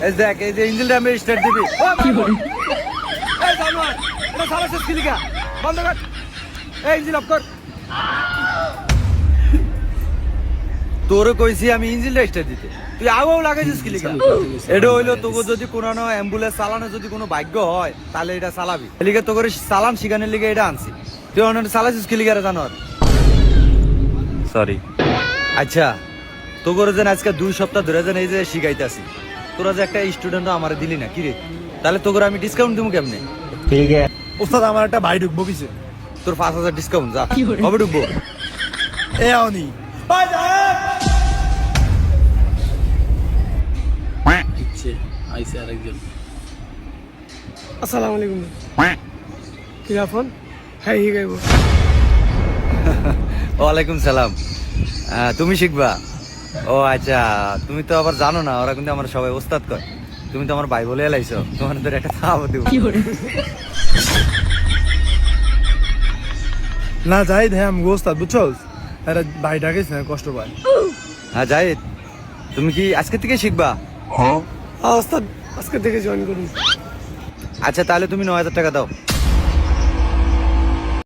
এই দেখ এই যে ইঞ্জিনটা আমি স্টার্ট দিবি কি বলে এই জানোয়ার এটা সারা শেষ কি লিখা বন্ধ কর এই ইঞ্জিন অফ কর তোরে কইছি আমি ইঞ্জিনটা স্টার্ট দিতে তুই আগেও লাগাইছিস কি লিখা এটা হইলো তোকে যদি কোনো অ্যাম্বুলেন্স চালানো যদি কোনো ভাগ্য হয় তাহলে এটা চালাবি এলিগে তোকে চালান শিখানোর লিগে এটা আনছি তুই অন্য চালাইছিস কি লিখা জানোয়ার সরি আচ্ছা তোর যেন আজকে 2 সপ্তাহ ধরে যেন এই যে শিখাইতেছি তোরা যে একটা স্টুডেন্ট আমার দিলি না কি রে তাহলে তোর আমি ডিসকাউন্ট দিব কেমনে ঠিক আছে ওস্তাদ আমার একটা ভাই ঢুকবো কিসে তোর 5000 ডিসকাউন্ট যা কি বলে? কবে ঢুকবো এ আওনি ইচ্ছে আইসে আরেকজন আসসালামু আলাইকুম কি ফোন হ্যাঁ হি গাইব ওয়ালাইকুম সালাম তুমি শিখবা ও আচ্ছা তুমি তো আবার জানো না ওরা কিন্তু আমার সবাই ওস্তাদ কয় তুমি তো আমার ভাই বলে এলাইছো তোমার তোর একটা খাওয়া দেবো কি বলে না যাই হ্যাঁ আমি ওস্তাদ বুঝছস আরে ভাই ডাকিস না কষ্ট পায় হ্যাঁ জাহিদ তুমি কি আজকে থেকে শিখবা ওস্তাদ আজকে থেকে জয়েন করুন আচ্ছা তাহলে তুমি 9000 টাকা দাও